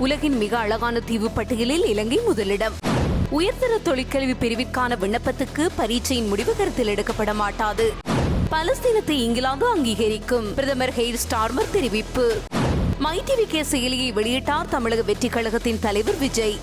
உலகின் மிக அழகான தீவு பட்டியலில் இலங்கை முதலிடம். உயர்தர தொழிற்கல்வி பிரிவிற்கான விண்ணப்பத்துக்கு பரீட்சையின் முடிவு கருத்தில் எடுக்கப்பட மாட்டாது. பலஸ்தீனத்தை இங்கிலாந்து அங்கீகரிக்கும், பிரதமர் ஹெய்ர் ஸ்டார்மர் தெரிவிப்பு. மை டிவி செயலியை வெளியிட்டார் தமிழக வெற்றி கழகத்தின் தலைவர் விஜய்.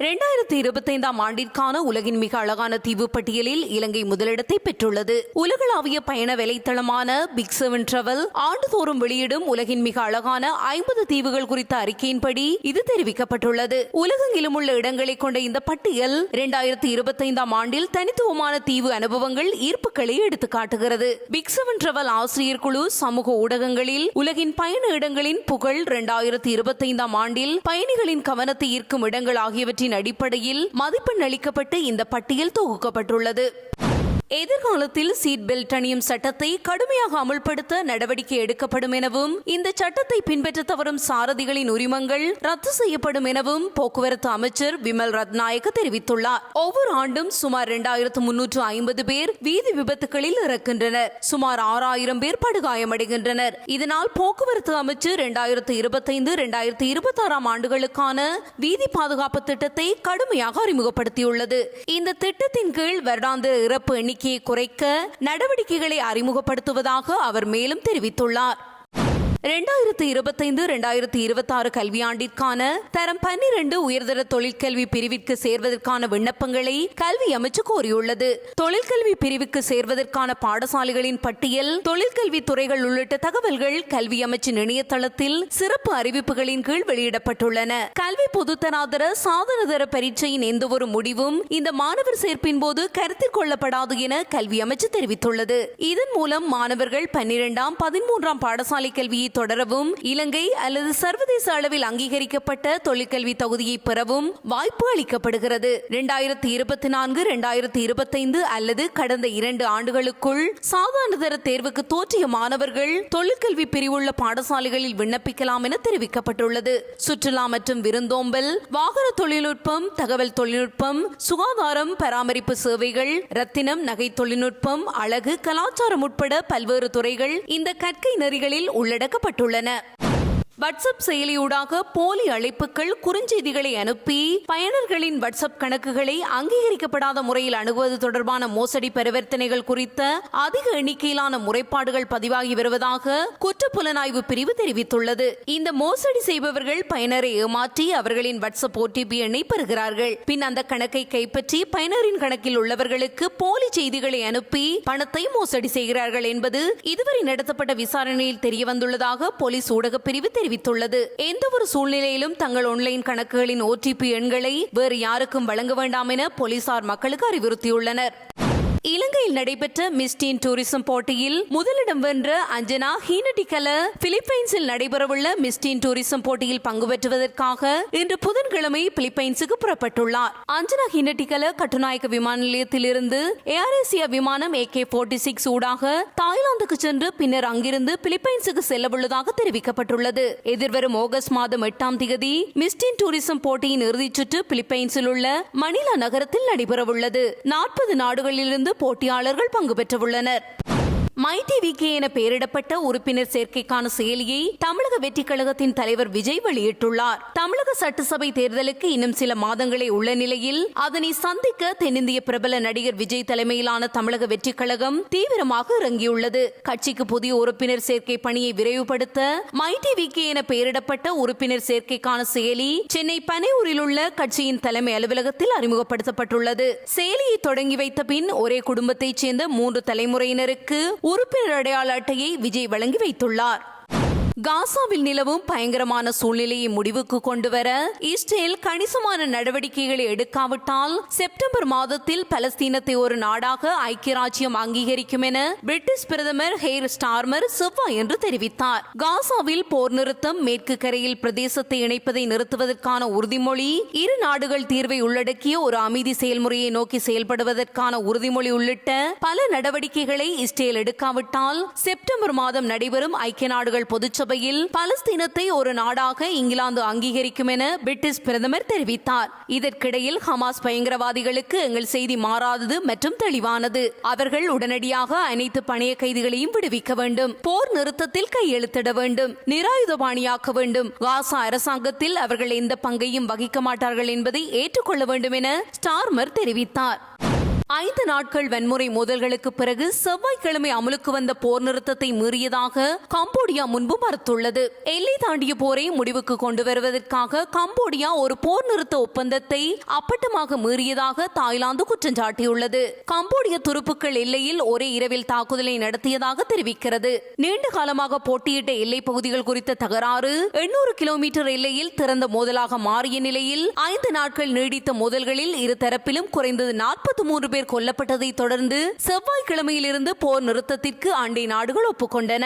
2025 ஆண்டிற்கான உலகின் மிக அழகான தீவு பட்டியலில் இலங்கை முதலிடத்தை பெற்றுள்ளது. உலகளாவிய பயண வலைத்தளமான பிக் 7 டிராவல் ஆண்டுதோறும் வெளியிடும் உலகின் மிக அழகான 50 தீவுகள் குறித்த அறிக்கையின்படி இது தெரிவிக்கப்பட்டுள்ளது. உலகெங்கிலும் உள்ள இடங்களை கொண்ட இந்த பட்டியல் 2025 ஆண்டில் தனித்துவமான தீவு அனுபவங்கள் ஈர்ப்புகளை எடுத்து காட்டுகிறது. பிக் 7 டிராவல் ஆசிரியர் குழு சமூக ஊடகங்களில் உலகின் பயண இடங்களின் புகழ் 2025 ஆண்டில் பயணிகளின் கவனத்தை ஈர்க்கும் இடங்கள் ஆகியவற்றின் அடிப்படையில் மதிப்பெண் அளிக்கப்பட்டு இந்த பட்டியல் தொகுக்கப்பட்டுள்ளது. எதிர்காலத்தில் சீட் பெல்ட் அணியும் சட்டத்தை கடுமையாக அமுல்படுத்த நடவடிக்கை எடுக்கப்படும் எனவும் இந்த சட்டத்தை பின்பற்ற தவறும் சாரதிகளின் உரிமங்கள் ரத்து செய்யப்படும் எனவும் போக்குவரத்து அமைச்சர் விமல் ரத்நாயக்க தெரிவித்துள்ளார். ஒவ்வொரு ஆண்டும் சுமார் 2350 பேர் வீதி விபத்துகளில் இறக்கின்றனர். சுமார் 6000 பேர் படுகாயமடைகின்றனர். இதனால் போக்குவரத்து அமைச்சர் 2025-2026 ஆண்டுகளுக்கான வீதி பாதுகாப்பு திட்டத்தை கடுமையாக அறிமுகப்படுத்தியுள்ளது. இந்த திட்டத்தின் கீழ் வருடாந்திர இறப்பு எண்ணிக்கையை குறைக்க நடவடிக்கைகளை அறிமுகப்படுத்துவதாக அவர் மேலும் தெரிவித்துள்ளார். 2025-2026 கல்வியாண்டிற்கான தரம் 12 உயர்தர தொழிற்கல்வி பிரிவிற்கு சேர்வதற்கான விண்ணப்பங்களை கல்வி அமைச்சு கோரியுள்ளது. தொழிற்கல்வி பிரிவுக்கு சேர்வதற்கான பாடசாலைகளின் பட்டியல், தொழிற்கல்வி துறைகள் உள்ளிட்ட தகவல்கள் கல்வி அமைச்சின் இணையதளத்தில் சிறப்பு அறிவிப்புகளின் கீழ் வெளியிடப்பட்டுள்ளன. கல்வி பொதுத்தராதர சாதனதர பரீட்சையின் எந்தவொரு முடிவும் இந்த மாணவர் சேர்ப்பின் போது கருத்தில் கொள்ளப்படாது என கல்வி அமைச்சு தெரிவித்துள்ளது. இதன் மூலம் மாணவர்கள் 12ஆம் 13ஆம் பாடசாலை கல்வியை தொடரவும் இலங்கை அல்லது சர்வதேச அளவில் அங்கீகரிக்கப்பட்ட தொழிற்கல்வி தகுதியை பெறவும் வாய்ப்பு அளிக்கப்படுகிறது. 2024-2025 அல்லது கடந்த 2 ஆண்டுகளுக்குள் சாதாரணதர தேர்வுக்கு தோற்றிய மாணவர்கள் தொழிற்கல்வி பிரிவுள்ள பாடசாலைகளில் விண்ணப்பிக்கலாம் என தெரிவிக்கப்பட்டுள்ளது. சுற்றுலா மற்றும் விருந்தோம்பல், வாகன தொழில்நுட்பம், தகவல் தொழில்நுட்பம், சுகாதாரம், பராமரிப்பு சேவைகள், ரத்தினம், நகை தொழில்நுட்பம், அழகு, கலாச்சாரம் உட்பட பல்வேறு துறைகள் இந்த கற்கை நெறிகளில் உள்ளடக்கப்பட்டுள்ளன. வாட்ஸ்அப் செயலியூடாக போலி அழைப்புகள், குறுஞ்செய்திகளை அனுப்பி பயனர்களின் வாட்ஸ்அப் கணக்குகளை அங்கீகரிக்கப்படாத முறையில் அணுகுவது தொடர்பான மோசடி பரிவர்த்தனைகள் குறித்த அதிக எண்ணிக்கையிலான முறைப்பாடுகள் பதிவாகி வருவதாக குற்றப்புலனாய்வு பிரிவு தெரிவித்துள்ளது. இந்த மோசடி செய்பவர்கள் பயனரை ஏமாற்றி அவர்களின் வாட்ஸ்அப் OTP எண்ணை பெறுகிறார்கள். பின் அந்த கணக்கை கைப்பற்றி பயனரின் கணக்கில் உள்ளவர்களுக்கு போலி செய்திகளை அனுப்பி பணத்தை மோசடி செய்கிறார்கள் என்பது இதுவரை நடத்தப்பட்ட விசாரணையில் தெரியவந்துள்ளதாக போலீஸ் ஊடக பிரிவு தெரிவித்துள்ளது. எந்த ஒரு சூழ்நிலையிலும் தங்கள் ஆன்லைன் கணக்குகளின் OTP எண்களை வேறு யாருக்கும் வழங்க வேண்டாம் என போலீசார் மக்களுக்கு அறிவுறுத்தியுள்ளனர். இலங்கையில் நடைபெற்ற மிஸ் டீன் டூரிசம் போட்டியில் முதலிடம் வென்ற அஞ்சனா ஹீனடிகல பிலிப்பைன்ஸில் நடைபெறவுள்ள மிஸ் டீன் டூரிசம் போட்டியில் பங்கு பெற்றுவதற்காக இன்று புதன்கிழமை பிலிப்பைன்ஸுக்கு புறப்பட்டுள்ளார். அஞ்சனா ஹீனடிகல கட்டுநாயக்க விமான நிலையத்திலிருந்து ஏர் ஏசியா விமானம் AK-46 ஊடாக தாய்லாந்துக்கு சென்று பின்னர் அங்கிருந்து பிலிப்பைன்ஸுக்கு செல்லவுள்ளதாக தெரிவிக்கப்பட்டுள்ளது. எதிர்வரும் ஆகஸ்ட் மாதம் 8ஆம் தேதி மிஸ் டீன் டூரிசம் போட்டியின் இறுதிச் சுற்று பிலிப்பைன்ஸில் உள்ள மணிலா நகரத்தில் நடைபெறவுள்ளது. 40 நாடுகளிலிருந்து போட்டியாளர்கள் பங்கு பெற்றுள்ளனர். மை டிவி என பெயரிடப்பட்ட உறுப்பினர் சேர்க்கைக்கான செயலியை தமிழக வெற்றி கழகத்தின் தலைவர் விஜய் வெளியிட்டுள்ளார். தமிழக சட்டசபை தேர்தலுக்கு இன்னும் சில மாதங்களே உள்ள நிலையில் அதனை சந்திக்க தென்னிந்திய பிரபல நடிகர் விஜய் தலைமையிலான தமிழக வெற்றி கழகம் தீவிரமாக இறங்கியுள்ளது. கட்சிக்கு புதிய உறுப்பினர் சேர்க்கை பணியை விரைவுபடுத்த மை டிவி என பெயரிடப்பட்ட உறுப்பினர் சேர்க்கைக்கான செயலி சென்னை பனையூரில் உள்ள கட்சியின் தலைமை அலுவலகத்தில் அறிமுகப்படுத்தப்பட்டுள்ளது. செயலியை தொடங்கி வைத்த பின் ஒரே குடும்பத்தைச் சேர்ந்த 3 தலைமுறையினருக்கு உறுப்பினர் அடையாள அட்டையை விஜய் வழங்கி வைத்துள்ளார். காசாவில் நிலவும் பயங்கரமான சூழ்நிலையை முடிவுக்கு கொண்டுவர இஸ்ரேல் கணிசமான நடவடிக்கைகளை எடுக்காவிட்டால் செப்டம்பர் மாதத்தில் பலஸ்தீனத்தை ஒரு நாடாக ஐக்கிய ராஜ்யம் அங்கீகரிக்கும் என பிரிட்டிஷ் பிரதமர் ஹெய்ர் ஸ்டார்மர் செவ்வாயன்று தெரிவித்தார். காசாவில் போர் நிறுத்தம், மேற்கு கரையில் பிரதேசத்தை இணைப்பதை நிறுத்துவதற்கான உறுதிமொழி, இரு நாடுகள் தீர்வை உள்ளடக்கிய ஒரு அமைதி செயல்முறையை நோக்கி செயல்படுவதற்கான உறுதிமொழி உள்ளிட்ட பல நடவடிக்கைகளை இஸ்ரேல் எடுக்காவிட்டால் செப்டம்பர் மாதம் நடைபெறும் ஐக்கிய நாடுகள் பொதுச்சபை சபையில் பலஸ்தீனத்தை ஒரு நாடாக இங்கிலாந்து அங்கீகரிக்கும் என பிரிட்டிஷ் பிரதமர் தெரிவித்தார். இதற்கிடையில் ஹமாஸ் பயங்கரவாதிகளுக்கு எங்கள் செய்தி மாறாதது மற்றும் தெளிவானது. அவர்கள் உடனடியாக அனைத்து பணைய கைதிகளையும் விடுவிக்க வேண்டும், போர் நிறுத்தத்தில் கையெழுத்திட வேண்டும், நிராயுதபாணியாக்க வேண்டும், காசா அரசாங்கத்தில் அவர்கள் எந்த பங்கையும் வகிக்க மாட்டார்கள் என்பதை ஏற்றுக்கொள்ள வேண்டும் என ஸ்டார்மர் தெரிவித்தார். 5 நாட்கள் வன்முறை மோதல்களுக்கு பிறகு செவ்வாய்க்கிழமை அமலுக்கு வந்த போர் நிறுத்தத்தை மீறியதாக கம்போடியா முன்பு மறுத்துள்ளது. எல்லை தாண்டிய போரை முடிவுக்கு கொண்டு வருவதற்காக கம்போடியா ஒரு போர் நிறுத்த ஒப்பந்தத்தை அப்பட்டமாக மீறியதாக தாய்லாந்து குற்றம் சாட்டியுள்ளது. கம்போடிய துருப்புக்கள் எல்லையில் ஒரே இரவில் தாக்குதலை நடத்தியதாக தெரிவிக்கிறது. நீண்ட காலமாக போட்டியிட்ட எல்லை பகுதிகள் குறித்த தகராறு 800 கிலோமீட்டர் எல்லையில் திறந்த மோதலாக மாறிய நிலையில் 5 நாட்கள் நீடித்த மோதல்களில் இரு தரப்பிலும் குறைந்தது 43 பேர் கொல்லப்பட்டதை தொடர்ந்து செவ்வாய்க்கிழமையிலிருந்து போர் நிறுத்தத்திற்கு அண்டை நாடுகள் ஒப்புக்கொண்டன.